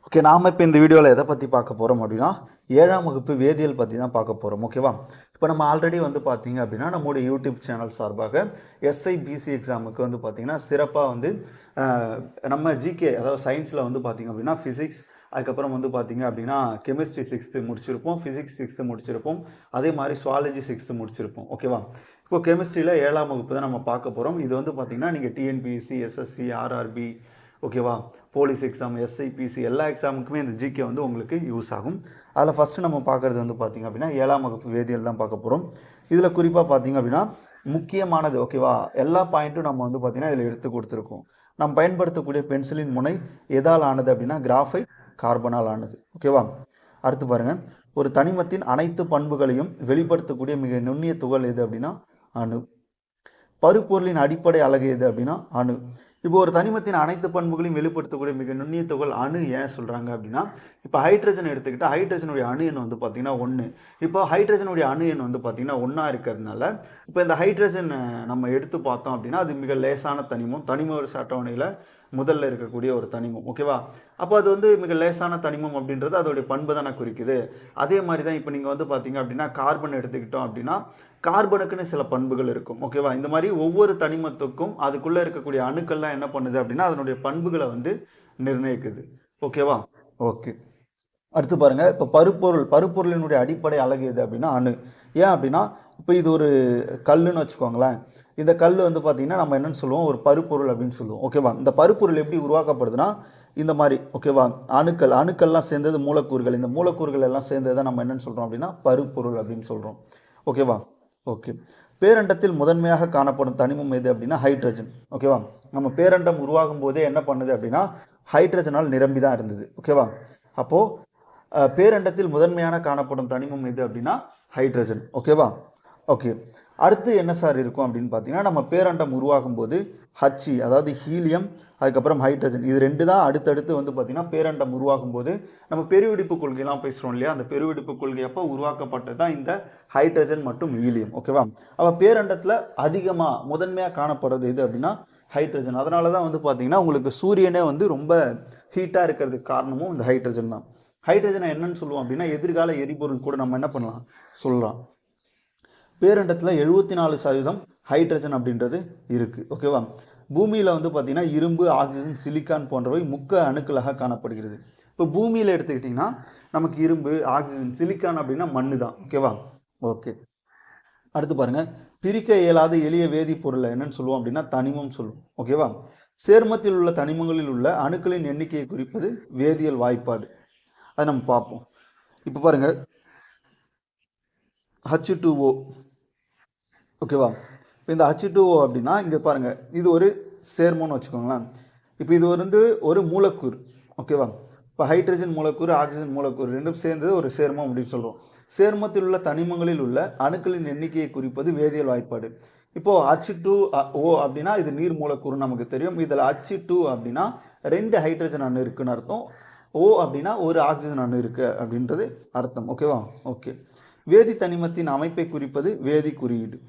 Okay, நாம் இப்போ இந்த வீடியோவில் எதை பற்றி பார்க்க போகிறோம் அப்படின்னா 7ஆம் வகுப்பு வேதியியல் பற்றி தான் பார்க்க போகிறோம். ஓகேவா? இப்போ நம்ம ஆல்ரெடி வந்து பார்த்தீங்க அப்படின்னா நம்மளுடைய யூடியூப் சேனல் சார்பாக எஸ்ஐபிசி எக்ஸாமுக்கு வந்து பார்த்தீங்கன்னா சிறப்பாக வந்து நம்ம ஜிகே அதாவது சயின்ஸில் வந்து பார்த்தீங்க அப்படின்னா ஃபிசிக்ஸ், அதுக்கப்புறம் வந்து பார்த்தீங்க அப்படின்னா கெமிஸ்ட்ரி 6th முடிச்சிருப்போம், ஃபிசிக்ஸ் 6th முடிச்சிருப்போம், அதே மாதிரி சுவாலஜி 6th முடிச்சிருப்போம். ஓகேவா? இப்போ கெமிஸ்ட்ரியில் 7ஆம் வகுப்பு தான் நம்ம பார்க்க போகிறோம். இது வந்து பார்த்தீங்கன்னா நீங்கள் டிஎன்பிஎஸ்சி, எஸ்எஸ்சி, ஆர்ஆர்பி, ஓகேவா, போலீஸ் எக்ஸாம், எஸ்ஐபிசி எல்லா எக்ஸாமுக்குமே இந்த ஜிகே வந்து உங்களுக்கு யூஸ் ஆகும். அதில் ஃபஸ்ட்டு நம்ம பார்க்குறது வந்து பார்த்திங்க அப்படின்னா 7ஆம் வகுப்பு வேதியியல் தான் பார்க்க போகிறோம். இதில் குறிப்பாக பார்த்திங்க அப்படின்னா முக்கியமானது, ஓகேவா, எல்லா பாயிண்ட்டும் நம்ம வந்து பார்த்திங்கன்னா இதில் எடுத்து கொடுத்துருக்கோம். நம்ம பயன்படுத்தக்கூடிய பென்சிலின் முனை எதால் ஆனது அப்படின்னா கிராஃபைட், கார்பனால் ஆனது. ஓகேவா? அடுத்து பாருங்கள், ஒரு தனிமத்தின் அனைத்து பண்புகளையும் வெளிப்படுத்தக்கூடிய மிக நுண்ணிய துகள் எது அப்படின்னா அணு. பருப்பொருளின் அடிப்படை அலகு எது அப்படின்னா அணு. இப்போ ஒரு தனிமத்தின் அனைத்து பண்புகளையும் வெளிப்படுத்தக்கூடிய மிக நுண்ணிய துகள் அணு ஏன் சொல்கிறாங்க அப்படின்னா, இப்போ ஹைட்ரஜன் எடுத்துக்கிட்டால் ஹைட்ரஜனுடைய அணு எண் வந்து பார்த்திங்கன்னா 1. இப்போ ஹைட்ரஜனுடைய அணு எண் வந்து பார்த்திங்கன்னா 1 இருக்கிறதுனால இப்போ இந்த ஹைட்ரஜன் நம்ம எடுத்து பார்த்தோம் அப்படின்னா அது மிக லேசான தனிமம், தனிம வரிசை அட்டவணையில் முதல்ல இருக்கக்கூடிய ஒரு தனிமம். ஓகேவா? அப்போ அது வந்து மிக லேசான தனிமம் அப்படின்றது அதோடைய பண்பு தானே குறிக்குது. அதே மாதிரி தான் இப்போ நீங்கள் வந்து பார்த்தீங்க அப்படின்னா கார்பன் எடுத்துக்கிட்டோம் அப்படின்னா கார்பனுக்குன்னு சில பண்புகள் இருக்கும். ஓகேவா? இந்த மாதிரி ஒவ்வொரு தனிமத்துக்கும் அதுக்குள்ளே இருக்கக்கூடிய அணுக்கள்லாம் என்ன பண்ணுது அப்படின்னா அதனுடைய பண்புகளை வந்து நிர்ணயிக்குது. ஓகேவா? ஓகே, அடுத்து பாருங்க, இப்போ பருப்பொருளினுடைய அடிப்படை அலகு எது அப்படின்னா அணு. ஏன் அப்படின்னா இப்போ இது ஒரு கல்லுன்னு வச்சுக்கோங்களேன். இந்த கல் வந்து பார்த்தீங்கன்னா நம்ம என்னன்னு சொல்லுவோம், ஒரு பருப்பொருள் அப்படின்னு சொல்லுவோம். ஓகேவா? இந்த பருப்பொருள் எப்படி உருவாக்கப்படுதுன்னா இந்த மாதிரி, ஓகேவா, அணுக்கள்லாம் சேர்ந்தது மூலக்கூறுகள். இந்த மூலக்கூறுகள் எல்லாம் சேர்ந்தது தான் நம்ம என்னன்னு சொல்கிறோம் அப்படின்னா பருப்பொருள் அப்படின்னு சொல்கிறோம். ஓகேவா? ஓகே, பேரண்டத்தில் முதன்மையாக காணப்படும் தனிமம் எது அப்படின்னா ஹைட்ரஜன். ஓகேவா? நம்ம பேரண்டம் உருவாகும் போதே என்ன பண்ணுது அப்படின்னா ஹைட்ரஜனால் நிரம்பி தான் இருந்தது. ஓகேவா? அப்போது பேரண்டத்தில் முதன்மையான காணப்படும் தனிமம் எது அப்படின்னா ஹைட்ரஜன். ஓகேவா? ஓகே, அடுத்து என்ன சார் இருக்கும் அப்படின்னு பார்த்தீங்கன்னா நம்ம பேரண்டம் உருவாகும் போது ஹச்சி அதாவது ஹீலியம், அதுக்கப்புறம் ஹைட்ரஜன், இது ரெண்டு தான் அடுத்தடுத்து வந்து பார்த்தீங்கன்னா பேரண்டம் உருவாகும் போது நம்ம பெருவெடிப்பு கொள்கையெல்லாம் பேசுகிறோம் இல்லையா, அந்த பெருவெடிப்பு கொள்கை அப்போ உருவாக்கப்பட்டது தான் இந்த ஹைட்ரஜன் மற்றும் ஹீலியம். ஓகேவா? அப்போ பேரண்டத்தில் அதிகமாக முதன்மையாக காணப்படுறது எது அப்படின்னா ஹைட்ரஜன். அதனால தான் வந்து பார்த்தீங்கன்னா உங்களுக்கு சூரியனே வந்து ரொம்ப ஹீட்டாக இருக்கிறதுக்கு காரணமும் இந்த ஹைட்ரஜன் தான். ஹைட்ரஜனை என்னன்னு சொல்லுவோம் அப்படின்னா எதிர்கால எரிபொருள் கூட நம்ம என்ன பண்ணலாம் சொல்லலாம். பேரண்டத்தில் 74% ஹைட்ரஜன் அப்படின்றது இருக்குது. ஓகேவா? பூமியில் வந்து பார்த்திங்கன்னா இரும்பு, ஆக்சிஜன், சிலிக்கான் போன்றவை முக்கிய அணுக்களாக காணப்படுகிறது. இப்போ பூமியில் எடுத்துக்கிட்டிங்கன்னா நமக்கு இரும்பு, ஆக்சிஜன், சிலிக்கான் அப்படின்னா மண்ணு தான். ஓகேவா? ஓகே, அடுத்து பாருங்கள், பிரிக்க இயலாத எளிய வேதிப்பொருளை என்னன்னு சொல்லுவோம் அப்படின்னா தனிமம் சொல்லுவோம். ஓகேவா? சேர்மத்தில் உள்ள தனிமங்களில் உள்ள அணுக்களின் எண்ணிக்கையை குறிப்பது வேதியியல் வாய்ப்பாடு. அதை நம்ம பார்ப்போம். இப்போ பாருங்கள், H2O. ஓகேவா? இப்போ இந்த H2O அப்படின்னா இங்கே பாருங்கள், இது ஒரு சேர்மம்னு வச்சுக்கோங்களேன். இப்போ இது வந்து ஒரு மூலக்கூறு. ஓகேவா? இப்போ ஹைட்ரஜன் மூலக்கூறு, ஆக்சிஜன் மூலக்கூறு ரெண்டும் சேர்ந்தது ஒரு சேர்மம் அப்படின்னு சொல்கிறோம். சேர்மத்தில் உள்ள தனிமங்களில் உள்ள அணுக்களின் எண்ணிக்கையை குறிப்பது வேதியியல் வாய்ப்பாடு. இப்போது H2O அப்படின்னா இது நீர் மூலக்கூறு நமக்கு தெரியும். இதில் H2 அப்படின்னா 2 ஹைட்ரஜன் அணு இருக்குன்னு அர்த்தம். O அப்படின்னா ஒரு ஆக்சிஜன் அணு இருக்குது அப்படின்றது அர்த்தம். ஓகேவா? ஓகே, வேதி தனிமத்தின் அமைப்பை குறிப்பது வேதி குறியீடு.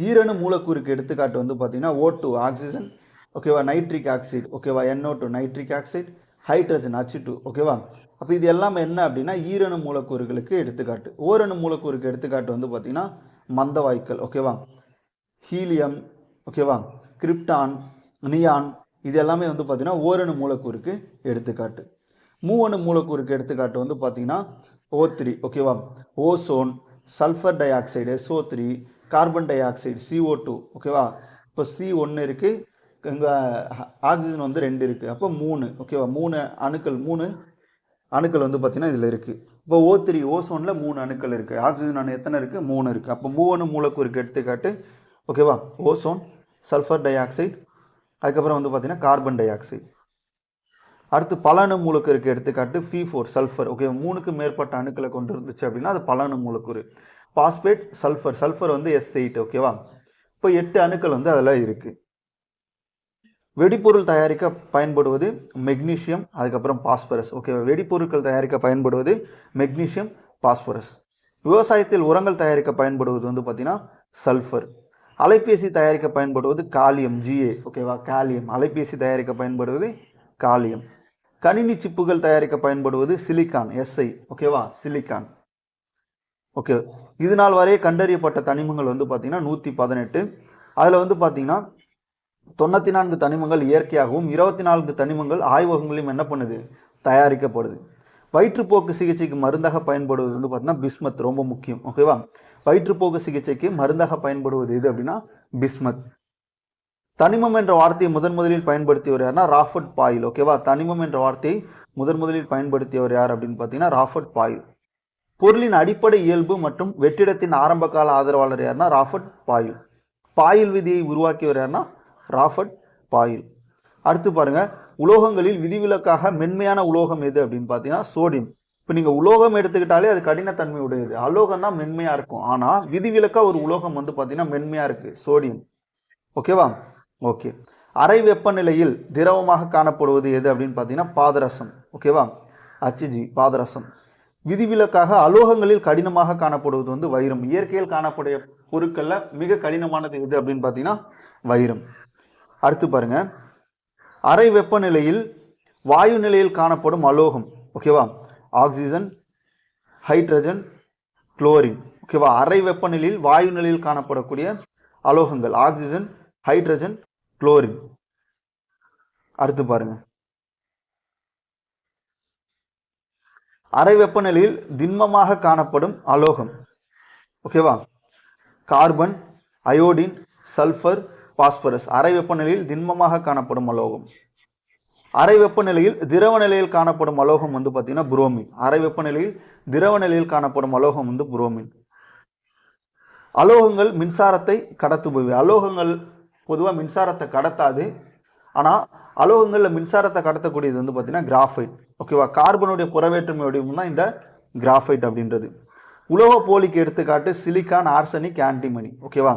ஈரணு மூலக்கூறுக்கு எடுத்துக்காட்டு வந்து பார்த்தீங்கன்னா O2 ஆக்சிஜன், ஓகேவா, நைட்ரிக் ஆக்சைடு, ஓகேவா, NO2 nitric oxide, hydrogen H2. ஓகேவா? அப்போ இது எல்லாமே என்ன அப்படின்னா ஈரணு மூலக்கூறுகளுக்கு எடுத்துக்காட்டு. ஓரணு மூலக்கூறுக்கு எடுத்துக்காட்டு வந்து பார்த்தீங்கன்னா மந்த வாயுக்கள். ஓகேவா? ஹீலியம், ஓகேவா, கிரிப்டான், நியான், இது எல்லாமே வந்து பார்த்தீங்கன்னா ஓரணு மூலக்கூறுக்கு எடுத்துக்காட்டு. மூவணு மூலக்கூறுக்கு எடுத்துக்காட்டு வந்து பார்த்தீங்கன்னா O3. ஓகேவா? Ozone, sulphur di oxide SO3, carbon di oxide CO2. ஓகேவா? இப்போ C1 இருக்குது, இங்கே ஆக்சிஜன் வந்து 2 இருக்குது, அப்போ 3. ஓகேவா? 3 அணுக்கள் வந்து பார்த்தீங்கன்னா இதில் இருக்குது. இப்போ O3 ஓசோனில் 3 அணுக்கள் இருக்குது, ஆக்சிஜன் அணு எத்தனை இருக்குது? 3 இருக்குது. அப்போ மூவணு மூலக்கூறுக்கு எடுத்துக்காட்டு ஓகேவா ஓசோன், சல்ஃபர் டை ஆக்சைடு, அதுக்கப்புறம் வந்து பார்த்தீங்கன்னா கார்பன் டை ஆக்சைடு. அடுத்து பல அணு மூலக்கூறுக்கு எடுத்துக்காட்டு P4 சல்ஃபர். ஓகே, 3க்கு மேற்பட்ட அணுக்களை கொண்டு இருந்துச்சு அப்படின்னா அது பல அணு மூலக்கூறு. பாஸ்பேட், சல்ஃபர் வந்து S8. ஓகேவா? இப்போ 8 அணுக்கள் வந்து அதில் இருக்குது. வெடிப்பொருள் தயாரிக்க பயன்படுவது மெக்னீஷியம், அதுக்கப்புறம் பாஸ்பரஸ். ஓகேவா? வெடிப்பொருட்கள் தயாரிக்க பயன்படுவது மெக்னீஷியம், பாஸ்பரஸ். விவசாயத்தில் உரங்கள் தயாரிக்க பயன்படுவது வந்து பார்த்தீங்கன்னா சல்ஃபர். அலைபேசி தயாரிக்க பயன்படுவது காலியம், Ga. ஓகேவா? காலியம். அலைபேசி தயாரிக்க பயன்படுவது காலியம். கணினி சிப்புகள் தயாரிக்க பயன்படுவது சிலிக்கான், SI. ஓகேவா, சிலிக்கான். ஓகே, இது நாள் வரை கண்டறியப்பட்ட தனிமங்கள் வந்து பார்த்தீங்கன்னா 118. அதில் வந்து பார்த்தீங்கன்னா 94 தனிமங்கள் இயற்கையாகவும் 24 தனிமங்கள் ஆய்வகங்களையும் என்ன பண்ணுது, தயாரிக்கப்படுது. வயிற்றுப்போக்கு சிகிச்சைக்கு மருந்தாக பயன்படுவது வந்து பார்த்தீங்கன்னா பிஸ்மத், ரொம்ப முக்கியம். ஓகேவா, வயிற்றுப்போக்கு சிகிச்சைக்கு மருந்தாக பயன்படுவது எது அப்படின்னா பிஸ்மத். தனிமம் என்ற வார்த்தையை முதலில் பயன்படுத்தியவர் யாருன்னா ராபர்ட் பாயில். ஓகேவா, தனிமம் என்ற வார்த்தையை முதலில் பயன்படுத்தியவர் யார் அப்படின்னு பார்த்தீங்கன்னா ராபர்ட் பாயில். பொருளின் அடிப்படை இயல்பு மற்றும் வெற்றிடத்தின் ஆரம்ப கால ஆதரவாளர் யாருன்னா ராபர்ட் பாயில். பாயில் விதியை உருவாக்கியவர் யாருன்னா ராபர்ட் பாயில். அடுத்து பாருங்க, உலோகங்களில் விதிவிலக்காக மென்மையான உலோகம் எது அப்படின்னு பார்த்தீங்கன்னா சோடியம். இப்போ நீங்கள் உலோகம் எடுத்துக்கிட்டாலே அது கடினத்தன்மை உடையது, அலோகம் தான் மென்மையா இருக்கும். ஆனால் விதிவிலக்கா ஒரு உலோகம் வந்து பார்த்தீங்கன்னா மென்மையா இருக்கு, சோடியம். ஓகேவா, ஓகே. அறை வெப்பநிலையில் திரவமாக காணப்படுவது எது அப்படின்னு பார்த்தீங்கன்னா பாதரசம். ஓகேவா, HG, பாதரசம். விதிவிலக்காக அலோகங்களில் கடினமாக காணப்படுவது வந்து வைரம். இயற்கையில் காணக்கூடிய பொருட்கள்ல மிக கடினமானது எது அப்படின்னு பார்த்தீங்கன்னா வைரம். அடுத்து பாருங்க, அறை வெப்பநிலையில் வாயு நிலையில் காணப்படும் அலோகம். ஓகேவா, ஆக்சிஜன், ஹைட்ரஜன், குளோரின். ஓகேவா, அறை வெப்பநிலையில் வாயு நிலையில் காணப்படக்கூடிய அலோகங்கள் ஆக்சிஜன், ஹைட்ரஜன், குளோரின். அடுத்து பாருங்க, அறை வெப்பநிலையில் திண்மமாக காணப்படும் அலோகம். ஓகேவா, கார்பன், அயோடின், சல்பர், பாஸ்பரஸ். அறை வெப்பநிலையில் திண்மமாக காணப்படும் அலோகம். அறை வெப்பநிலையில் திரவ நிலையில் காணப்படும் அலோகம் வந்து பார்த்தீங்கன்னா புரோமின். அறை வெப்பநிலையில் திரவ நிலையில் காணப்படும் அலோகம் வந்து புரோமின். அலோகங்கள் மின்சாரத்தை கடத்துபவை. அலோகங்கள் பொதுவாக மின்சாரத்தை கடத்தாது, ஆனால் அலோகங்களில் மின்சாரத்தை கடத்தக்கூடியது வந்து பார்த்தீங்கன்னா கிராஃபைட். ஓகேவா, கார்பனுடைய புறவேற்றுமை வடிவம் தான் இந்த கிராஃபைட் அப்படின்றது. உலோக போலிக்கு எடுத்துக்காட்டு சிலிக்கான், ஆர்சனிக், ஆன்டிமனி. ஓகேவா,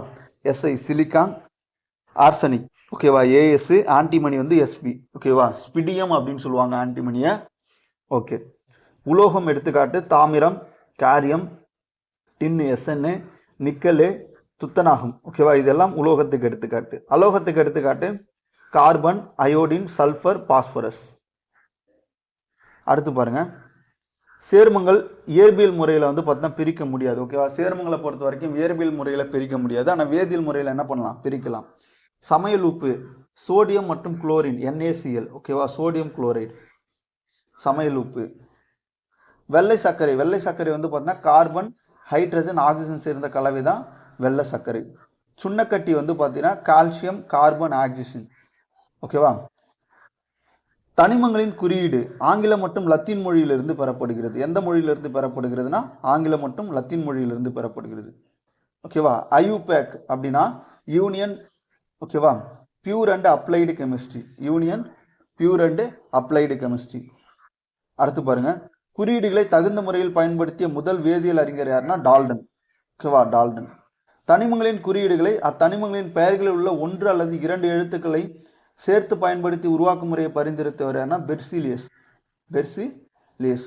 SI சிலிக்கான், ஆர்சனிக். ஓகேவா, AS, ஆன்டிமனி வந்து SP. ஓகேவா, ஸ்பிடியம் அப்படின்னு சொல்லுவாங்க ஆன்டிமனியை. ஓகே, உலோகம் எடுத்துக்காட்டு தாமிரம், காரியம், டின், SN, நிக்கல், துத்தநாகம். ஓகேவா, இதெல்லாம் உலோகத்துக்கு எடுத்துக்காட்டு. அலோகத்துக்கு எடுத்துக்காட்டு கார்பன், அயோடின், சல்பர், பாஸ்பரஸ். அடுத்து பாருங்க, சேர்மங்கள் இயற்பியல் முறையில் வந்து பார்த்தீங்கன்னா பிரிக்க முடியாது. ஓகேவா, சேர்மங்களை பொறுத்த வரைக்கும் இயற்பியல் முறையில் பிரிக்க முடியாது, ஆனால் வேதியியல் முறையில் என்ன பண்ணலாம், பிரிக்கலாம். சமையல் உப்பு சோடியம் மற்றும் குளோரின், NaCl. ஓகேவா, சோடியம் குளோரைடு சமையல் உப்பு. வெள்ளை சர்க்கரை, வெள்ளை சர்க்கரை வந்து பார்த்தீங்கன்னா கார்பன், ஹைட்ரஜன், ஆக்சிஜன் சேர்ந்த கலவை தான் வெள்ளை சர்க்கரை. சுண்ணக்கட்டி வந்து பார்த்தீங்கன்னா கால்சியம், கார்பன், ஆக்சிஜன். ஓகேவா, தனிமங்களின் குறியீடு ஆங்கிலம் மற்றும் லத்தீன் மொழியிலிருந்து பெறப்படுகிறது. எந்த மொழியிலிருந்து பெறப்படுகிறதுனா ஆங்கிலம் மற்றும் லத்தீன் மொழியிலிருந்து பெறப்படுகிறது. ஓகேவா, IUPAC அப்படின்னா யூனியன். ஓகேவா, pure and applied chemistry. Union pure and applied chemistry. அடுத்து பாருங்க, குறியீடுகளை தகுந்த முறையில் பயன்படுத்திய முதல் வேதியியல் அறிஞர் யாருன்னா டால்டன். ஓகேவா, டால்டன். தனிமங்களின் குறியீடுகளை அத்தனிமங்களின் பெயர்களில் உள்ள ஒன்று அல்லது இரண்டு எழுத்துக்களை சேர்த்து பயன்படுத்தி உருவாக்கும் முறையை பரிந்துரைத்தவர் யாருன்னா பெர்சிலியஸ். பெர்சிலியஸ்.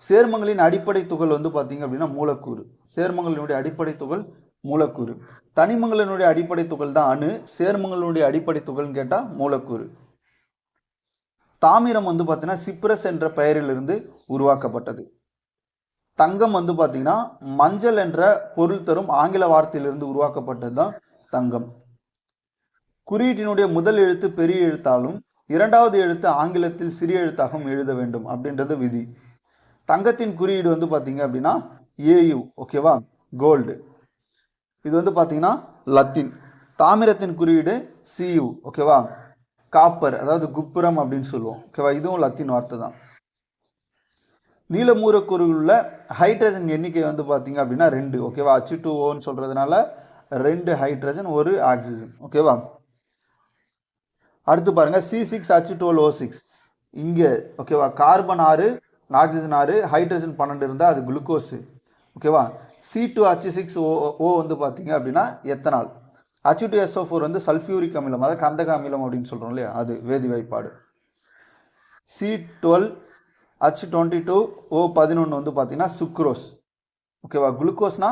சேர்மங்களின் அடிப்படை துகள் வந்து பார்த்தீங்க அப்படின்னா மூலக்கூறு. சேர்மங்களினுடைய அடிப்படை துகள் மூலக்கூறு. தனிமங்களினுடைய அடிப்படை துகள் தான் அணு. சேர்மங்களுடைய அடிப்படை துகள்னு கேட்டால் மூலக்கூறு. தாமிரம் வந்து பார்த்தீங்கன்னா சிப்ரஸ் என்ற பெயரிலிருந்து உருவாக்கப்பட்டது. தங்கம் வந்து பார்த்தீங்கன்னா மஞ்சள் என்ற பொருள் தரும் ஆங்கில வார்த்தையிலிருந்து உருவாக்கப்பட்டது தான் தங்கம். குறியீட்டினுடைய முதல் எழுத்து பெரிய எழுத்தாலும் இரண்டாவது எழுத்து ஆங்கிலத்தில் சிறிய எழுத்தாகவும் எழுத வேண்டும் அப்படின்றது விதி. தங்கத்தின் குறியீடு வந்து பார்த்தீங்க அப்படின்னா AU. ஓகேவா, கோல்டு. இது வந்து பார்த்தீங்கன்னா லத்தீன். தாமிரத்தின் குறியீடு CU. ஓகேவா, காப்பர், அதாவது குப்புரம் அப்படின்னு சொல்லுவோம். ஓகேவா, இதுவும் லத்தீன் வார்த்தை தான். நீலமூலக்கூறுள்ள ஹைட்ரஜன் எண்ணிக்கை வந்து பார்த்தீங்க அப்படின்னா 2. ஓகேவா, H2Oன்னு சொல்றதுனால 2 ஹைட்ரஜன் 1 ஆக்சிஜன். ஓகேவா, அடுத்து பாருங்க C6H12O6 இங்கே. ஓகேவா, கார்பன் 6, ஆக்சிஜன் 6, ஹைட்ரஜன் 12 இருந்தால் அது குளுக்கோஸ். ஓகேவா, C2H6O வந்து பார்த்தீங்க அப்படின்னா எத்தனால். H2SO4 வந்து சல்ஃபியூரிக் அமிலம், அதாவது கந்தக அமிலம் அப்படின்னு சொல்கிறோம் இல்லையா, அது வேதி வாய்ப்பாடு. C12H22O11 வந்து பார்த்தீங்கன்னா சுக்ரோஸ். ஓகேவா, குளுக்கோஸ்னா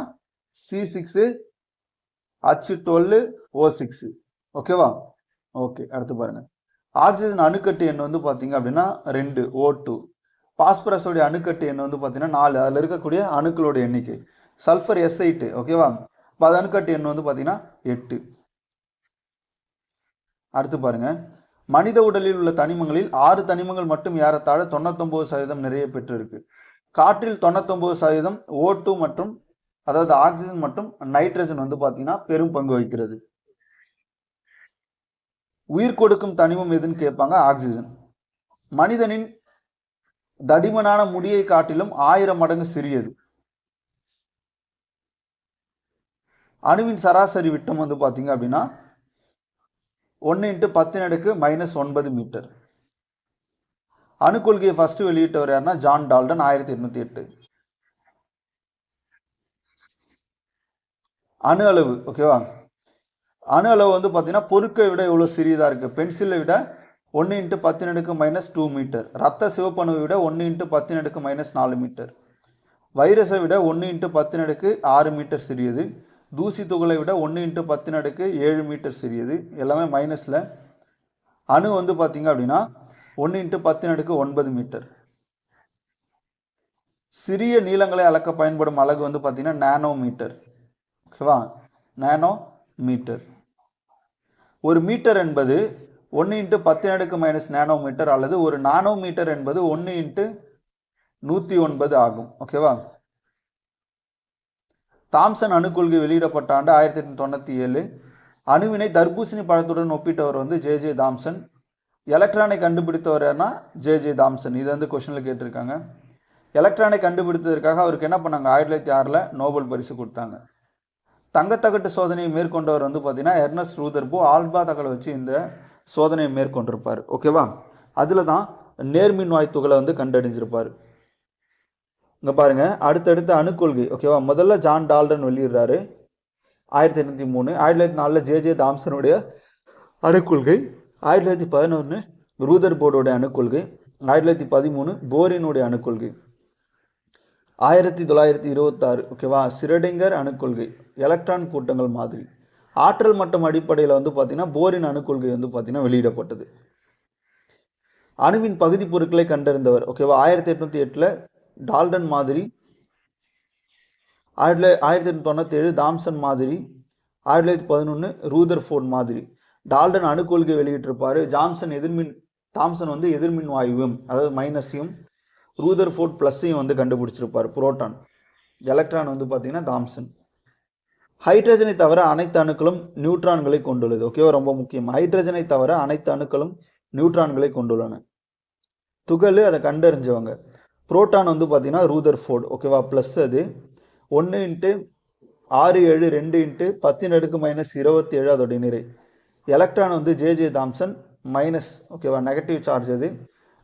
C6H12O6. ஓகேவா, ஓகே. அடுத்து பாருங்க, ஆக்சிஜன் அணுக்கட்டு எண் வந்து பார்த்தீங்க அப்படின்னா 2 O2. பாஸ்பரஸோடைய அணுக்கட்டு எண் வந்து பார்த்தீங்கன்னா 4, அதில் இருக்கக்கூடிய அணுக்களோட எண்ணிக்கை. சல்ஃபர் S8, ஓகேவா, இப்போ அது அணுக்கட்டு எண் வந்து பார்த்தீங்கன்னா 8. அடுத்து பாருங்க, மனித உடலில் உள்ள தனிமங்களில் 6 தனிமங்கள் மட்டும் ஏறத்தாழ 99% நிறைய பெற்றிருக்கு. காற்றில் 99% O2 மற்றும் அதாவது ஆக்சிஜன் மற்றும் நைட்ரஜன் வந்து பார்த்தீங்கன்னா பெரும் பங்கு வகிக்கிறது. உயிர் கொடுக்கும் தனிமம் எதுன்னு கேட்பாங்க, ஆக்சிஜன். மனிதனின் தடிமனான முடியை காட்டிலும் 1000 மடங்கு சிறியது. அணுவின் சராசரி விட்டம் வந்து பார்த்தீங்க அப்படின்னா 1 × 10⁻⁻⁹ மீட்டர். அணுக்கொள்கையை ஃபர்ஸ்ட் வெளியிட்டவர் யாருன்னா ஜான் டால்டன், 1808. அணு அளவு, ஓகேவா, அணு அளவு வந்து பார்த்தீங்கன்னா பொருட்களை விட எவ்வளோ சிறியதாக இருக்குது. பென்சிலை விட 1 × 10⁻²⁰ மீட்டர். ரத்த சிவப்பணுவை விட 1 × 10⁻⁴ மீட்டர். வைரஸை விட 1 × 10⁻⁶ மீட்டர் சிறியது. தூசி துகளை விட 1 × 10⁻⁷ மீட்டர் சிறியது. எல்லாமே மைனஸில். அணு வந்து பார்த்தீங்க அப்படின்னா 1 × 10⁻⁹ மீட்டர். சிறிய நீளங்களை அளக்க பயன்படும் அலகு வந்து பார்த்தீங்கன்னா நானோ மீட்டர், ஓகேவா, நானோ மீட்டர். ஒரு மீட்டர் என்பது 1 × 10⁻⁻⁴ நானோ மீட்டர் அல்லது ஒரு நானோ மீட்டர் என்பது 1 × 109 ஆகும், ஓகேவா. தாம்சன் அணுக்கொள்கை வெளியிடப்பட்ட ஆண்டு 1897. அணுவினை தர்பூசணி பழத்துடன் ஒப்பிட்டவர் வந்து ஜே தாம்சன். எலக்ட்ரானை கண்டுபிடித்தவர் யாருன்னா ஜே தாம்சன். இது வந்து கொஸ்டினில் கேட்டிருக்காங்க. எலக்ட்ரானை கண்டுபிடித்ததற்காக அவருக்கு என்ன பண்ணாங்க, 1906 நோபல் பரிசு கொடுத்தாங்க. தங்கத்தகட்டு சோதனையை மேற்கொண்டவர் வந்து பார்த்தீங்கன்னா எர்னஸ்ட் ரூதர்போ. ஆல்பா தகவலை வச்சு இந்த சோதனையை மேற்கொண்டிருப்பார், ஓகேவா. அதில் தான் நேர்மின்வாய் துகளை வந்து கண்டறிஞ்சிருப்பார். இங்கே பாருங்க, அடுத்தடுத்த அணுக்கொள்கை, ஓகேவா. முதல்ல ஜான் டால்டன் வெளியிடுறாரு 1803. 1904 ஜே தாம்சனுடைய அணுக்கொள்கை. 1911 ரூதர்போர்டோடைய அணுக்கொள்கை. 1913 போரினுடைய அணுக்கொள்கை. 1926, ஓகேவா, சிரடிங்கர் அணுக்கொள்கை, எலக்ட்ரான் கூட்டங்கள் மாதிரி. ஆற்றல் மட்டம் அடிப்படையில் வந்து பார்த்தீங்கன்னா போரின் அணுக்கொள்கை வந்து பார்த்தீங்கன்னா வெளியிடப்பட்டது. அணுவின் பகுதி பொருட்களை கண்டறிந்தவர், ஓகேவா, 1808 டால்டன் மாதிரி. 1897 தாம்சன் மாதிரி. 1911 ரூதர்ஃபோர்ட் மாதிரி. டால்டன் அணுக்கொள்கை வெளியிட்டிருப்பாரு. தாம்சன் வந்து எதிர்மின் வாயுவும் அதாவது மைனஸையும் ரூதர்ஃபோர்ட் பிளஸையும் வந்து கண்டுபிடிச்சிருப்பார். புரோட்டான், எலக்ட்ரான் வந்து பார்த்தீங்கன்னா தாம்சன். ஹைட்ரஜனை தவிர அனைத்து அணுக்களும் நியூட்ரான்களை கொண்டுள்ளது, ஓகேவா, ரொம்ப முக்கியம். ஹைட்ரஜனை தவிர அனைத்து அணுக்களும் நியூட்ரான்களை கொண்டுள்ளன. துகள் அதை கண்டறிஞ்சவங்க. புரோட்டான் வந்து பார்த்தீங்கன்னா ரூதர்ஃபோர்ட், ஓகேவா, ப்ளஸ் அது 1 × 672 × 10⁻⁻27 அதோடைய நிறை. எலக்ட்ரான் வந்து ஜே தாம்சன் மைனஸ், ஓகேவா, நெகட்டிவ் சார்ஜ் அது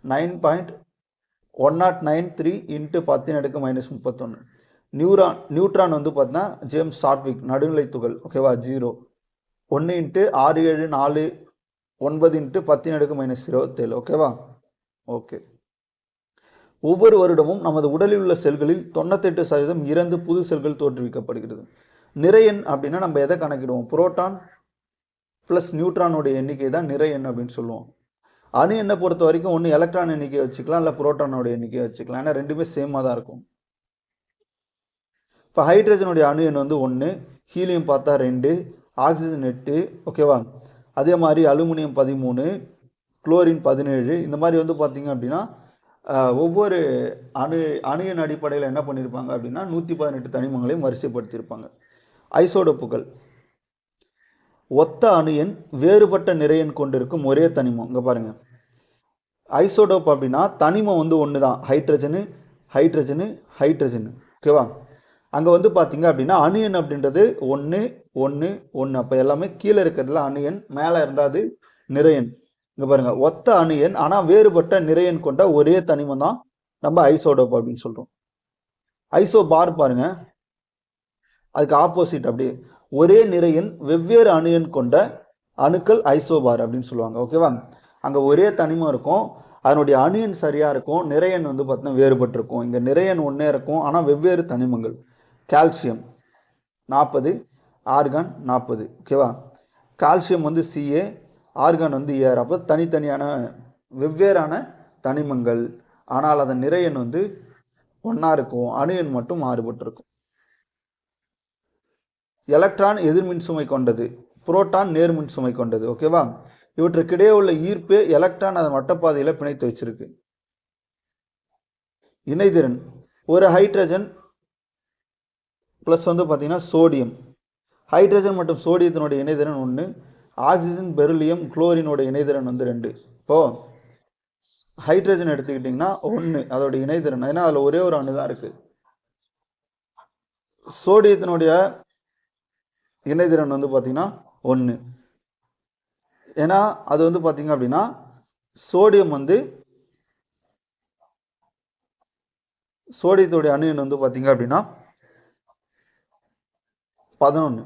9.1093 × 10⁻⁻31. நியூட்ரான் வந்து பார்த்தீங்கன்னா ஜேம்ஸ் சாட்விக், நடுநிலை துகள், ஓகேவா, 0. 1 × 674 9 × 10⁻⁻27, ஓகேவா, ஓகே. ஒவ்வொரு வருடமும் நமது உடலில் உள்ள செல்களில் 98% இறந்து புது செல்கள் தோற்றுவிக்கப்படுகிறது. நிறையன் அப்படின்னா நம்ம எதை கணக்கிடுவோம், புரோட்டான் ப்ளஸ் நியூட்ரானோடைய எண்ணிக்கை தான் நிறையன் அப்படின்னு சொல்லுவோம். அணு எண்ணை பொறுத்த வரைக்கும் ஒன்று எலக்ட்ரான் எண்ணிக்கை வச்சுக்கலாம், இல்லை புரோட்டானோட எண்ணிக்கை வச்சுக்கலாம். ஏன்னா ரெண்டுமே சேமாக தான் இருக்கும். இப்போ ஹைட்ரஜனுடைய அணு எண் வந்து 1, ஹீலியம் பார்த்தா 2, ஆக்சிஜன் 8, ஓகேவா. அதே மாதிரி அலுமினியம் 13, குளோரின் 17. இந்த மாதிரி வந்து பார்த்தீங்க அப்படின்னா ஒவ்வொரு அணு எண் அடிப்படையில் என்ன பண்ணியிருப்பாங்க அப்படின்னா 118 தனிமங்களையும் வரிசைப்படுத்தியிருப்பாங்க. ஐசோடோப்புகள் ஒத்த அணு எண் வேறுபட்ட நிறையன் கொண்டிருக்கும் ஒரே தனிமம். இங்கே பாருங்க, ஐசோடோப் அப்படின்னா தனிமம் வந்து ஒன்று தான், ஹைட்ரஜனு ஹைட்ரஜனு ஹைட்ரஜனு, ஓகேவா. அங்கே வந்து பார்த்தீங்க அப்படின்னா அணு எண் அப்படின்றது 1 1 1. அப்போ எல்லாமே கீழே இருக்கிறதுல அணு எண், மேலே இருந்தால் அது நிறையன். இங்கே பாருங்க, ஒத்த அணு எண் ஆனால் வேறுபட்ட நிறையன் கொண்ட ஒரே தனிமம் தான் நம்ம ஐசோடோப் அப்படின்னு சொல்கிறோம். ஐசோ பார் பாருங்க, அதுக்கு ஆப்போசிட். அப்படியே ஒரே நிறையன் வெவ்வேறு அணு எண் கொண்ட அணுக்கள் ஐசோபார் அப்படின்னு சொல்லுவாங்க, ஓகேவா. அங்கே ஒரே தனிமம் இருக்கும், அதனுடைய அணு எண் சரியாக இருக்கும், நிறையன் வந்து பார்த்தீங்கன்னா வேறுபட்டிருக்கும். இங்கே நிறையன் ஒன்றே இருக்கும் ஆனால் வெவ்வேறு தனிமங்கள். கால்சியம் 40, ஆர்கான் 40, ஓகேவா. கால்சியம் வந்து Ca, ஆர்கான் வந்து ஏர். அப்போ தனித்தனியான வெவ்வேறான தனிமங்கள், ஆனால் அதன் நிறையன் வந்து ஒன்றா இருக்கும், அணு எண் மட்டும் மாறுபட்டிருக்கும். எலக்ட்ரான் எதிர்மின் சுமை கொண்டது, புரோட்டான் நேர்மின் சுமை கொண்டது. ஓகேவா? இவற்றுக்கிடையே உள்ள ஈர்ப்பு எலக்ட்ரான் அதன் வட்டப்பாதையில் பிணைத்து வச்சிருக்கு. இணைதிறன், ஒரு ஹைட்ரஜன் ப்ளஸ் வந்து பார்த்தீங்கன்னா சோடியம், ஹைட்ரஜன் மற்றும் சோடியத்தினுடைய இணைதிறன் 1, ஆக்சிஜன் பெரிலியம் குளோரினோட இணைதிறன் வந்து 2. இப்போது ஹைட்ரஜன் எடுத்துக்கிட்டிங்கன்னா 1 அதோட இணைதிறன், ஏன்னா அதில் ஒரே ஒரு அணு தான் இருக்குது. சோடியத்தினுடைய இணைதிறன் வந்து பார்த்தீங்கன்னா 1, ஏன்னா அது வந்து பார்த்தீங்க அப்படின்னா சோடியம் வந்து சோடியத்துடைய அணு எண் வந்து பார்த்தீங்க அப்படின்னா 11.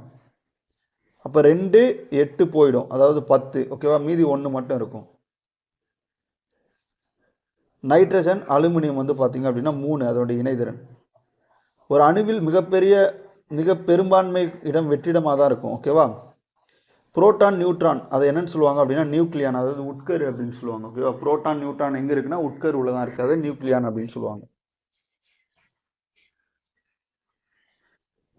அப்போ 2 8 போயிடும், அதாவது 10. ஓகேவா? மீதி 1 மட்டும் இருக்கும். நைட்ரஜன் அலுமினியம் வந்து பார்த்தீங்க அப்படின்னா 3 அதோட இணைதிறன். ஒரு அணுவில் மிக பெரும்பான்மை இடம் வெற்றிடமாக தான் இருக்கும். ஓகேவா? புரோட்டான் நியூட்ரான் அதை என்னன்னு சொல்லுவாங்க அப்படின்னா நியூக்ளியான், அதாவது உட்கரு அப்படின்னு சொல்லுவாங்க. ஓகேவா? புரோட்டான் நியூட்ரான் எங்கே இருக்குன்னா உட்கரு உள்ளதான் இருக்குது, அதை நியூக்ளியான் அப்படின்னு சொல்லுவாங்க.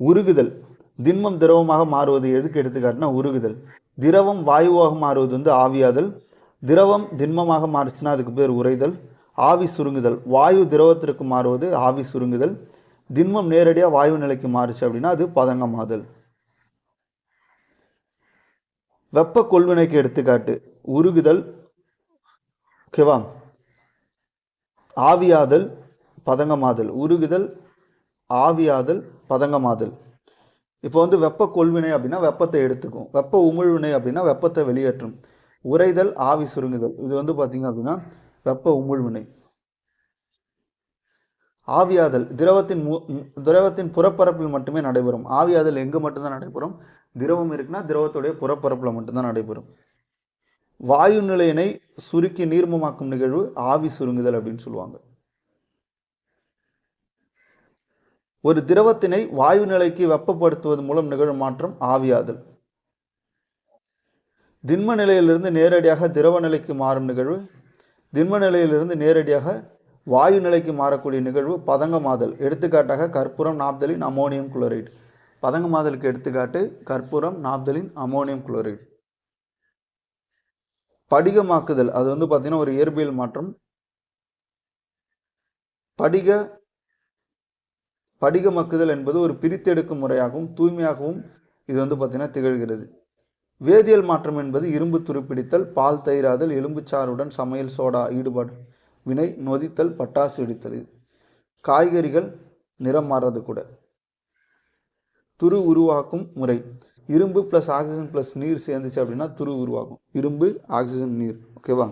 உருகுதல், திண்மம் திரவமாக மாறுவது எதுக்கு எடுத்துக்காட்டுனா உருகுதல். திரவம் வாயுவாக மாறுவது வந்து ஆவியாதல். திரவம் திண்மமாக மாறுச்சுன்னா அதுக்கு பேர் உறைதல். ஆவி சுருங்குதல், வாயு திரவத்திற்கு மாறுவது ஆவி சுருங்குதல். திண்மம் நேரடியாக வாயு நிலைக்கு மாறுச்சு அப்படின்னா அது பதங்கமாதல். வெப்ப கொள்வினைக்கு எடுத்துக்காட்டு உருகுதல். ஓகேவா? ஆவியாதல், பதங்கமாதல். உருகுதல், ஆவியாதல், பதங்கமாதல். இப்போ வந்து வெப்ப கொள்வினை அப்படின்னா வெப்பத்தை எடுத்துக்கும், வெப்ப உமிழ்வினை அப்படின்னா வெப்பத்தை வெளியேற்றும். உறைதல், ஆவி சுருங்குதல், இது வந்து பார்த்தீங்க அப்படின்னா வெப்ப உமிழ்வினை. ஆவியாதல் திரவத்தின் புறப்பரப்பில் மட்டுமே நடைபெறும். ஆவியாதல் எங்கே மட்டும்தான் நடைபெறும்? திரவம் இருக்குன்னா திரவத்துடைய புறப்பரப்பில் மட்டும்தான் நடைபெறும். வாயு நிலையினை சுருக்கி நீர்மமாக்கும் நிகழ்வு ஆவி சுருங்குதல் அப்படின்னு சொல்லுவாங்க. ஒரு திரவத்தினை வாயு நிலைக்கு வெப்பப்படுத்துவது மூலம் நிகழும் மாற்றம் ஆவியாதல். திண்ம நிலையிலிருந்து நேரடியாக திரவ நிலைக்கு மாறும் நிகழ்வு, திண்ம நிலையிலிருந்து நேரடியாக வாயு நிலைக்கு மாறக்கூடிய நிகழ்வு பதங்கமாதல். எடுத்துக்காட்டாக கற்பூரம், நாப்தலின், அமோனியம் குளோரைடு. பதங்கமாதலுக்கு எடுத்துக்காட்டு கற்பூரம், நாப்தலின், அமோனியம் குளோரைடு. படிகமாக்குதல், அது வந்து பார்த்தீங்கன்னா ஒரு இயற்பியல் மாற்றம். படிகமாக்குதல் என்பது ஒரு பிரித்தெடுக்கும் முறையாகவும் தூய்மையாகவும் இது வந்து பார்த்தீங்கன்னா திகழ்கிறது. வேதியியல் மாற்றம் என்பது இரும்பு துருப்பிடித்தல், பால் தயிராதல், எலும்புச்சாறுடன் சமையல் சோடா ஈடுபாடு வினை, நொதித்தல், பட்டாசு வெடித்தல். காய்கறிகள் நிறம் மாறுறது கூட. துரு உருவாக்கும் முறை, இரும்பு பிளஸ் ஆக்சிஜன் பிளஸ் நீர் சேர்ந்துச்சு அப்படின்னா துரு உருவாகும். இரும்பு, ஆக்சிஜன், நீர். ஓகேவா?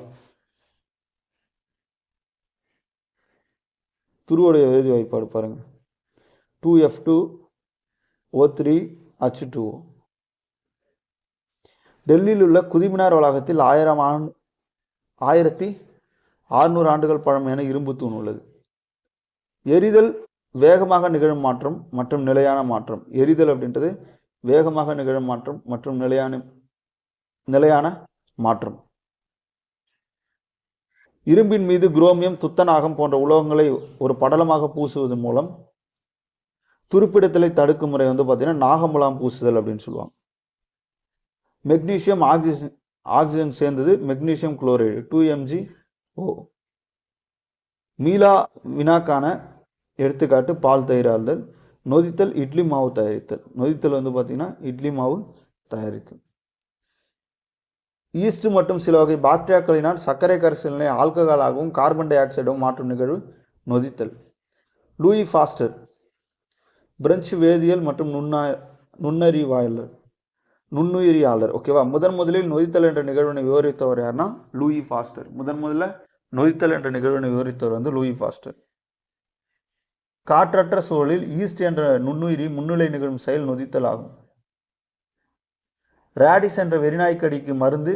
துருவுடைய வேதி வாய்ப்பாடு பாருங்க, 2F2O3H2O. டெல்லியில் உள்ள குதிமினார் வளாகத்தில் 1600 ஆண்டுகள் பழமையான இரும்பு தூண் உள்ளது. எரிதல் வேகமாக நிகழும் மாற்றம் மற்றும் நிலையான மாற்றம். எரிதல் அப்படின்றது வேகமாக நிகழும் மாற்றம் மற்றும் நிலையான மாற்றம். இரும்பின் மீது குரோமியம், துத்தநாகம் போன்ற உலோகங்களை ஒரு படலமாக பூசுவதன் மூலம் துருப்பிடத்தலை தடுக்கும் முறை வந்து பார்த்தீங்கன்னா நாகமுலாம் பூசுதல் அப்படின்னு சொல்லுவாங்க. மெக்னீசியம், ஆக்சிஜன் சேர்ந்தது மெக்னீசியம் குளோரைடு, 2MgO. மீளா வினாக்கான எடுத்துக்காட்டு பால் தயிராதல். நொதித்தல், இட்லி மாவு தயாரித்தல். நொதித்தல் வந்து பார்த்தீங்கன்னா இட்லி மாவு தயாரித்தல். ஈஸ்ட் மற்றும் சில வகை பாக்டீரியாக்களினால் சர்க்கரை கரைசலினை ஆல்கஹாலாகவும் கார்பன் டை ஆக்சைடாகவும் மாற்றும் நிகழ்வு நொதித்தல். லூயி பாஸ்டர் பிரெஞ்சு வேதியியல் மற்றும் நுண்ணுயிரியாளர். ஓகேவா? முதலில் நொதித்தல் என்ற நிகழ்வினை விவரித்தவர் யாருன்னா லூயி பாஸ்டர். முதல்ல நொதித்தல் என்ற நிகழ்வினை விவரித்தவர் வந்து லூயி பாஸ்டர். காற்றற்ற சூழலில் ஈஸ்ட் என்ற நுண்ணுயிரி முன்னிலை நிகழும் செயல் நொதித்தல் ஆகும். ராடிஸ் என்ற வெறிநாய்க்கடிக்கு மருந்து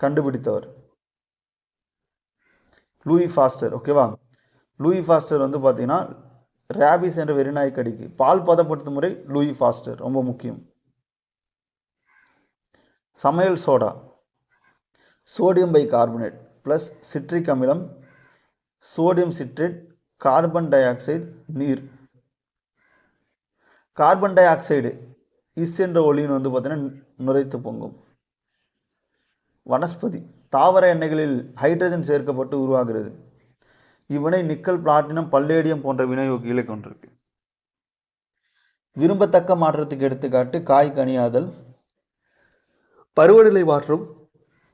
கண்டுபிடித்தவர் லூயி பாஸ்டர். ஓகேவா? லூயி பாஸ்டர் வந்து பார்த்தீங்கன்னா ராபிஸ் என்ற வெறிநாய்க்கடிக்கு பால் பதப்படுத்தும் முறை லூயி பாஸ்டர் ரொம்ப முக்கியம். சமையல் soda, sodium bicarbonate plus citric அமிலம், sodium citrate, carbon dioxide, நீர். கார்பன் டை ஆக்சைடு இஸ் என்ற ஒளியின் வந்து பார்த்தீங்கன்னா நுரைத்து பொங்கும். வனஸ்பதி தாவர எண்ணெய்களில் ஹைட்ரஜன் சேர்க்கப்பட்டு உருவாகிறது. இவ்வினை நிக்கல், பிளாட்டினம், பல்லேடியம் போன்ற வினையூக்கிகளை கொண்டிருக்கு. விரும்பத்தக்க மாற்றத்துக்கு எடுத்துக்காட்டு காய் கனியாதல், பருவநிலை மாற்றம்,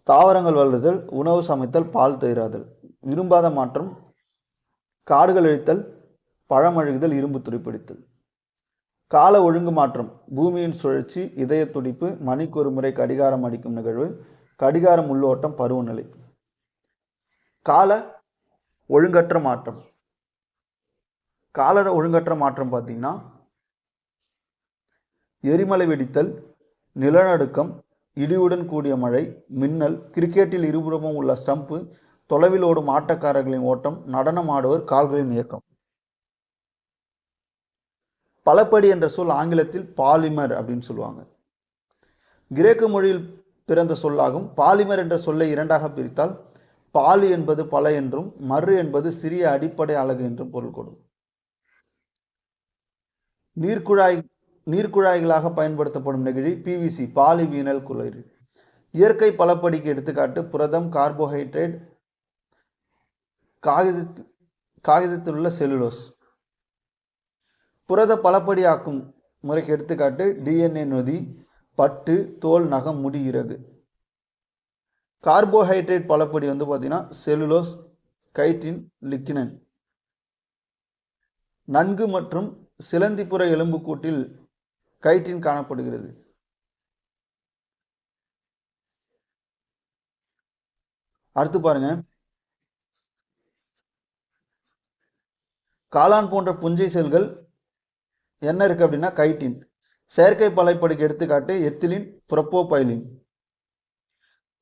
தாவரங்கள் வளருதல், உணவு சமைத்தல், பால் தயிராதல். விரும்பாத மாற்றம் காடுகள் அழித்தல், பழம் அழுகுதல், இரும்பு துருப்பிடித்தல். கால ஒழுங்கு மாற்றம் பூமியின் சுழற்சி, இதய துடிப்பு, மணிக்கு ஒரு முறை கடிகாரம் அடிக்கும் நிகழ்வு, கடிகாரம் உள்ளோட்டம், பருவநிலை. கால ஒழுங்கற்ற மாற்றம் கால ஒழுங்கற்ற மாற்றம் பார்த்தீங்கன்னா எரிமலை வெடித்தல், நிலநடுக்கம், இடியுடன் கூடிய மழை, மின்னல், கிரிக்கெட்டில் இருபுறமும் உள்ள ஸ்டம்பு, தொலைவில் ஓடும் ஆட்டக்காரர்களின் ஓட்டம், நடனம் ஆடுவோர் கால்களின் இயக்கம். பலப்படி என்ற சொல் ஆங்கிலத்தில் பாலிமர் அப்படின்னு சொல்லுவாங்க. கிரேக்க மொழியில் பிறந்த சொல்லாகும். பாலிமர் என்ற சொல்லை இரண்டாக பிரித்தால் பாலி என்பது பல என்றும், மறு என்பது சிறிய அடிப்படை அலகு என்றும் பொருள் கொடும். நீர்க்குழாய்களாக பயன்படுத்தப்படும் நெகிழி பிவிசி, பாலிவீனல் குளோரைடு. இயற்கை பலப்படிக்கு எடுத்துக்காட்டு புரதம், கார்போஹைட்ரேட், காகிதத்தில் உள்ள செல்லுலோஸ். புரத பலப்படியாக்கும் முறைக்கு எடுத்துக்காட்டு டிஎன்ஏ நொதி, பட்டு, தோல், நகம், முடி, இறகு. கார்போஹைட்ரேட் பலப்படி வந்து பார்த்தீங்கன்னா செல்லுலோஸ், கைட்டின், லிக்னன். நன்கு மற்றும் சிலந்திப்புற எலும்புக்கூட்டில் கைட்டின் காணப்படுகிறது. அடுத்து பாருங்க, காளான் போன்ற புஞ்சை செல்கள் என்ன இருக்கு அப்படின்னா கைட்டின். செயற்கை பலப்படிக்கு எடுத்துக்காட்டு எத்திலின், புரோப்போபைலின்.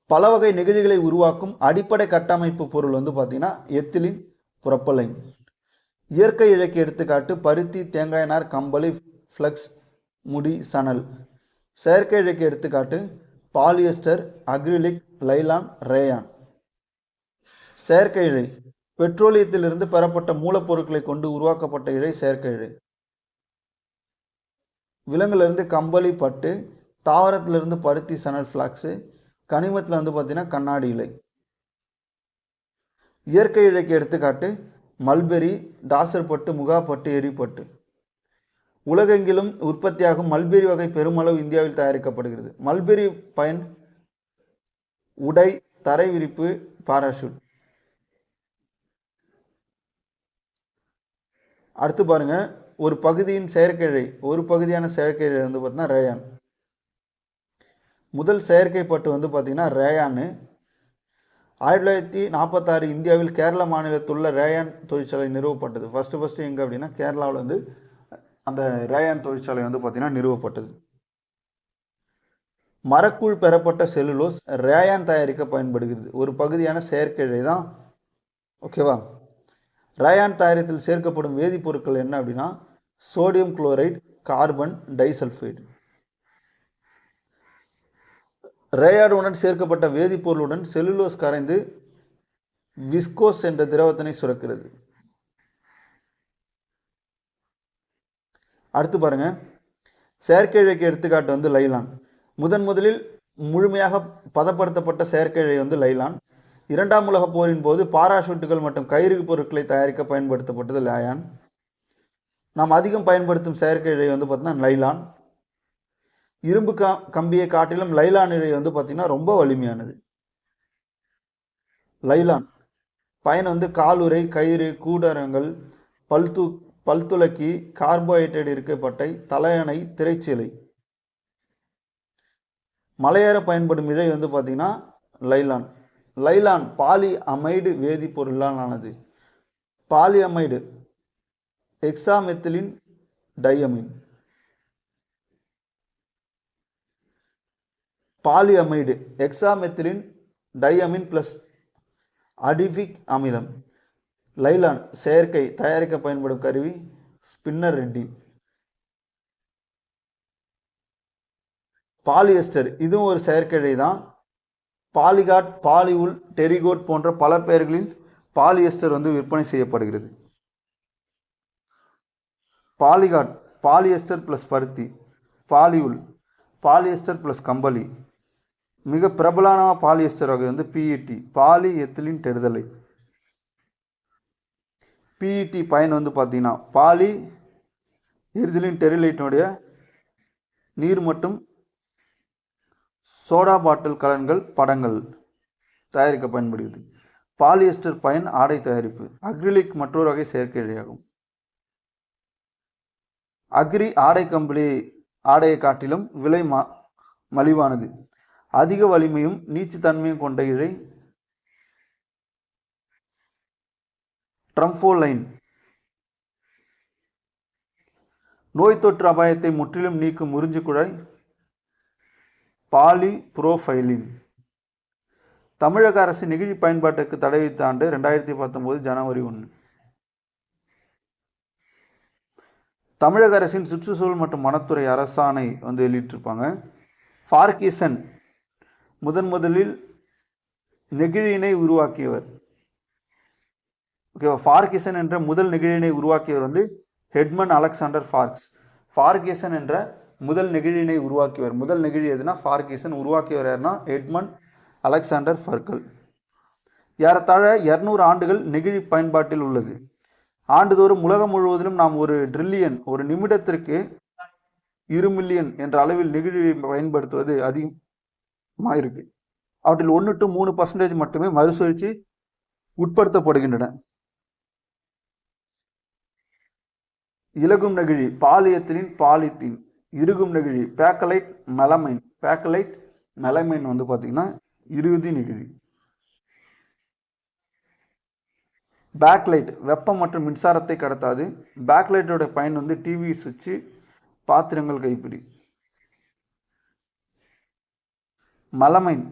பல வகை நெகிழிகளை உருவாக்கும் அடிப்படை கட்டமைப்பு பொருள் வந்து பார்த்தீங்கன்னா எத்திலின், புரோப்பலைன். இயற்கை இழைக்கு எடுத்துக்காட்டு பருத்தி, தேங்காய் நார், கம்பளி, ஃப்ளக்ஸ், முடி, சணல். செயற்கை இழைக்கு எடுத்துக்காட்டு பாலியஸ்டர், அக்ரிலிக், லைலான், ரேயான். செயற்கை இழை பெட்ரோலியத்திலிருந்து பெறப்பட்ட மூலப்பொருட்களை கொண்டு உருவாக்கப்பட்ட இழை செயற்கை இழை. விலங்குலேருந்து கம்பளி, பட்டு, தாவரத்திலிருந்து பருத்தி, சணல், ஃப்ளாக்ஸு, கனிமத்தில் வந்து பார்த்தீங்கன்னா கண்ணாடி இலை. இயற்கை இழைக்கு எடுத்துக்காட்டு மல்பெரி, டாசர் பட்டு, முகாப்பட்டு, எரிப்பட்டு. உலகெங்கிலும் உற்பத்தியாகும் மல்பெரி வகை பெருமளவு இந்தியாவில் தயாரிக்கப்படுகிறது. மல்பெரி பயன் உடை, தரை விரிப்பு, பாராசூட். அடுத்து பாருங்க, ஒரு பகுதியின் செயற்கை இழை, ஒரு பகுதியான செயற்கை இழை வந்து பார்த்தீங்கன்னா ரேயான். முதல் செயற்கை பட்டு வந்து பார்த்தீங்கன்னா ரேயான்னு 1946 இந்தியாவில் கேரள மாநிலத்தில் உள்ள ரேயான் தொழிற்சாலை நிறுவப்பட்டது. ஃபர்ஸ்ட் எங்கே அப்படின்னா கேரளாவில் வந்து அந்த ரேயான் தொழிற்சாலை வந்து பார்த்தீங்கன்னா நிறுவப்பட்டது. மரக்கூழ் பெறப்பட்ட செல்லுலோஸ் ரேயான் தயாரிக்க பயன்படுகிறது. ஒரு பகுதியான செயற்கை இழை தான். ஓகேவா? ரேயான் தயாரித்தில் சேர்க்கப்படும் வேதிப்பொருட்கள் என்ன அப்படின்னா சோடியம் குளோரைடு, கார்பன் டைசல்ஃபைடு. ரேயானுடன் சேர்க்கப்பட்ட வேதிப்பொருளுடன் செல்லுலோஸ் கரைந்து விஸ்கோஸ் என்ற திரவத்தினை சுரக்கிறது. அடுத்து பாருங்க, செயற்கை இழைக்கு எடுத்துக்காட்டு வந்து லைலான். முதலில் முழுமையாக பதப்படுத்தப்பட்ட செயற்கை இழை வந்து லைலான். இரண்டாம் உலக போரின் போது பாராசூட்டுகள் மற்றும் கயிறு பொருட்களை தயாரிக்க பயன்படுத்தப்பட்டது லேயான். நாம் அதிகம் பயன்படுத்தும் செயற்கை இழை வந்து பார்த்தீங்கன்னா லைலான். இரும்பு கம்பியை காட்டிலும் லைலான் இழை வந்து பார்த்தீங்கன்னா ரொம்ப வலிமையானது. லைலான் பயன் வந்து காலுறை, கயிறு, கூடாரங்கள், பல்துளக்கி, கார்போஹைட்ரேட் இருக்கப்பட்டை, தலையணை, திரைச்சீலை. மலையேற பயன்படும் இழை வந்து பார்த்தீங்கன்னா லைலான். லைலான் பாலி அமைடு வேதிப்பொருளால் ஆனது. Poly amide எக்ஸாமெத்திலின் diamine. Polyamide எக்ஸாமெத்திலின் diamine plus adipic அமிலம். லைலான் செயற்கை தயாரிக்க பயன்படும் கருவி ஸ்பின்னர் ரெட்டின். பாலியஸ்டர் இதுவும் ஒரு செயற்கை இழை தான். பாலிகாட், பாலிவுல், டெரிகோட் போன்ற பல பெயர்களில் பாலியஸ்டர் வந்து விற்பனை செய்யப்படுகிறது. பாலிகாட் பாலியஸ்டர் பிளஸ் பருத்தி, பாலிவுல் பாலியஸ்டர் பிளஸ் கம்பளி. மிக பிரபலமான பாலியஸ்டர் வகை வந்து பிஇடி, பாலி எத்திலின் டெர்தலைட். பிஇடி பயன் வந்து பார்த்தீங்கன்னா பாலி எரிதிலின் டெரிலைட்டினுடைய நீர் மற்றும் சோடா பாட்டில் கலன்கள் படங்கள் தயாரிக்க பயன்படுகிறது. பாலியஸ்டர் பயன் ஆடை தயாரிப்பு. அக்ரிலிக் மற்றொரு வகை செயற்கை இழையாகும். அக்ரி ஆடை கம்பளி ஆடையை காட்டிலும் விலை மலிவானது. அதிக வலிமையும் நீச்சுத்தன்மையும் கொண்ட இழை ட்ரம்ஃபோலைன். நோய் தொற்று அபாயத்தை முற்றிலும் நீக்கும் உறிஞ்சு குழாய் பாலிபுரோஃபைலின். தமிழக அரசு நெகிழி பயன்பாட்டுக்கு தடை விதித்த ஆண்டு 2019 ஜனவரி 1. தமிழக அரசின் சுற்றுச்சூழல் மற்றும் வனத்துறை அரசாணை வந்து வெளியிட்டிருப்பாங்க. ஃபார்கிசன் முதலில் நெகிழியினை உருவாக்கியவர். ஓகேவா, ஃபார்கிசன் என்ற முதல் நெகிழியினை உருவாக்கியவர் வந்து ஹெட்மன் அலெக்சாண்டர் ஃபார்க்ஸ். ஃபார்கிசன் என்ற முதல் நெகிழியினை உருவாக்கியவர். முதல் நெகிழி எதுனா ஃபார்கிசன், உருவாக்கியவர் யாருன்னா ஹெட்மன் அலெக்சாண்டர் ஃபர்கல். ஏறத்தாழ 200 ஆண்டுகள் நெகிழி பயன்பாட்டில் உள்ளது. ஆண்டுதோறும் உலகம் முழுவதிலும் நாம் ஒரு ட்ரில்லியன், ஒரு நிமிடத்திற்கு 2 மில்லியன் என்ற அளவில் நெகிழியை பயன்படுத்துவது அதிகமாக இருக்கு. அவற்றில் 1 to 3% மட்டுமே மறுசுழற்சி உட்படுத்தப்படுகின்றன. இலகும் நெகிழி பாலியத்திலின் பாலித்தீன். இறுகும் நெகிழி பேக்கலைட் மெலமைன். பேக்கலைட் மெலமைன் வந்து பார்த்தீங்கன்னா இறுதி நெகிழி. பேக்லைட் வெப்பம் மற்றும் மின்சாரத்தை கடத்தாது. பேக்லைட்டோட பயன் வந்து டிவி சுவிட்சு, பாத்திரங்கள், கைப்பிடி. மெலமைன்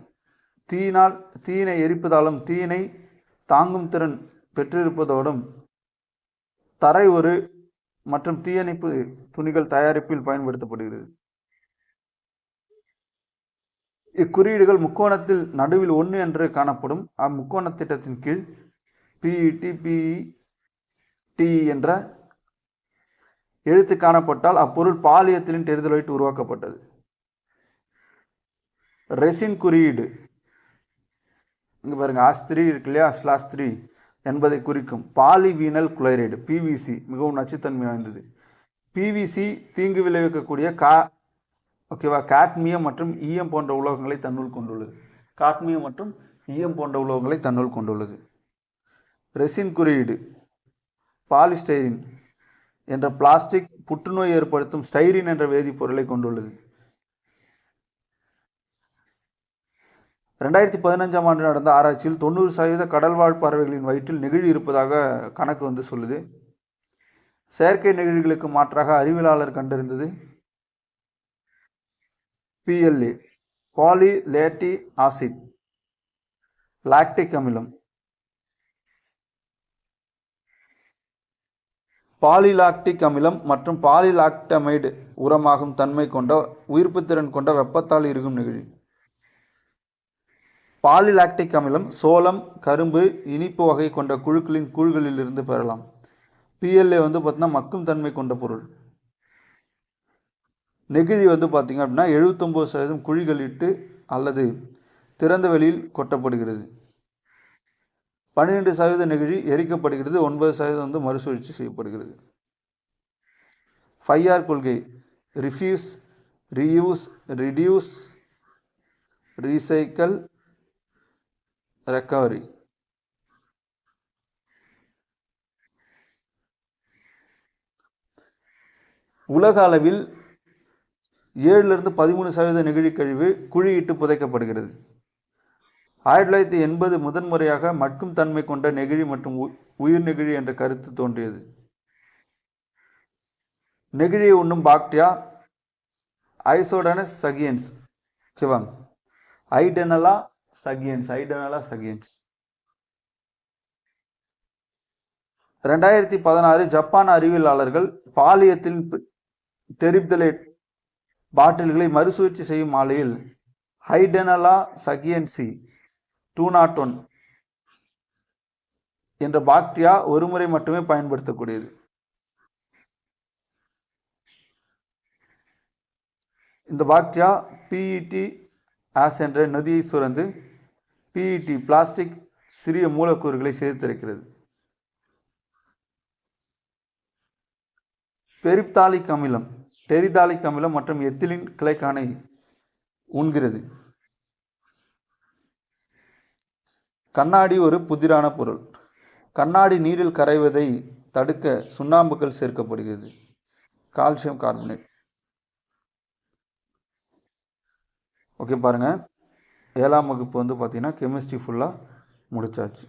தீயினை எரிப்பதாலும் தீயினை தாங்கும் திறன் பெற்றிருப்பதோடும் தரை ஒரு மற்றும் தீயணைப்பு துணிகள் தயாரிப்பில் பயன்படுத்தப்படுகிறது. இக்குறியீடுகள் முக்கோணத்தில் நடுவில் 1 என்று காணப்படும். அம்முக்கோண திட்டத்தின் கீழ் பிஇடி, பிஇடி என்ற எழுத்து காணப்பட்டால் அப்பொருள் பாலியத்திலின் டெர்தலைட் உருவாக்கப்பட்டது. ரெசின் குறியீடு இங்க பாருங்க, ஆஸ்திரி இருக்கு இல்லையா, ஸ்லாஸ்திரி என்பதை குறிக்கும். பாலிவீனல் குளோரைடு பிவிசி மிகவும் நச்சுத்தன்மை வாய்ந்தது. பிவிசி தீங்கு விளைவிக்கக்கூடிய காட்மியம் மற்றும் ஈயம் போன்ற உலோகங்களை தன்னுள் கொண்டுள்ளது. காட்மியம் மற்றும் ஈயம் போன்ற உலோகங்களை தன்னுள் கொண்டுள்ளது. ரெசின் குறியீடு பாலிஸ்டைரின் என்ற பிளாஸ்டிக் புற்றுநோய் ஏற்படுத்தும் ஸ்டைரின் என்ற வேதிப்பொருளை கொண்டுள்ளது. 2015ஆம் ஆண்டு நடந்த ஆராய்ச்சியில் 90% கடல்வாழ் பறவைகளின் வயிற்றில் நெகிழி இருப்பதாக கணக்கு வந்து சொல்லுது. செயற்கை நெகிழிகளுக்கு மாற்றாக அறிவியலாளர் கண்டறிந்தது PLA பாலிலேட்டி ஆசிட், லாக்டிக் அமிலம். பாலிலாக்டிக் அமிலம் மற்றும் பாலிலாக்டமைடு உரமாகும் தன்மை கொண்ட உயிர்ப்புத்திறன் கொண்ட வெப்பத்தால் இருக்கும் நெகிழி. பாலிலாக்டிக் அமிலம் சோளம், கரும்பு, இனிப்பு வகை கொண்ட குழுக்களின் கூழ்களில் இருந்து பெறலாம். PLA வந்து பார்த்தீங்கன்னா மக்கும் தன்மை கொண்ட பொருள். நெகிழி வந்து பார்த்தீங்க அப்படின்னா 79% குழிகளிட்டு அல்லது திறந்த வெளியில் கொட்டப்படுகிறது. 12% நெகிழி எரிக்கப்படுகிறது. 9% வந்து மறுசுழற்சி செய்யப்படுகிறது. 5R கொள்கை refuse, reuse, reduce, recycle, recovery. உலக அளவில் 7-13% நெகிழி கழிவு குழியிட்டு புதைக்கப்படுகிறது. 1980 முதன்முறையாக மட்கும் தன்மை கொண்ட நெகிழி மற்றும் உயிர் நெகிழி என்ற கருத்து தோன்றியது. நெகிழியை உண்ணும் பாக்டீரியா ஐசோடனஸ் சகியன்ஸ். ஐடெனலா சகியன்ஸ். 2016 ஜப்பான் அறிவியலாளர்கள் பாலியத்தின் டெரிப்தலேட் பாட்டில்களை மறுசுழற்சி செய்யும் ஆலையில் ஹைடெனலா சகியன்சி 201 என்ற பாக்டீரியா ஒரு முறை மட்டுமே பயன்படுத்தக்கூடியது. இந்த பாக்டீரியா பிஇடி ஆஸ் என்ற நொதியை சுரந்து பிஇடி பிளாஸ்டிக் சிறிய மூலக்கூறுகளை சேர்த்திருக்கிறது. பெரிப்தாலிக் அமிலம், டெரிதாலிக் அமிலம் மற்றும் எத்திலின் கிளைக்கானை உண்கிறது. கண்ணாடி ஒரு புதிரான பொருள். கண்ணாடி நீரில் கரைவதை தடுக்க சுண்ணாம்புகள் சேர்க்கப்படுகிறது. Calcium carbonate. ஓகே பாருங்கள், 7ஆம் வகுப்பு வந்து பார்த்தீங்கன்னா கெமிஸ்ட்ரி ஃபுல்லாக முடிச்சாச்சு.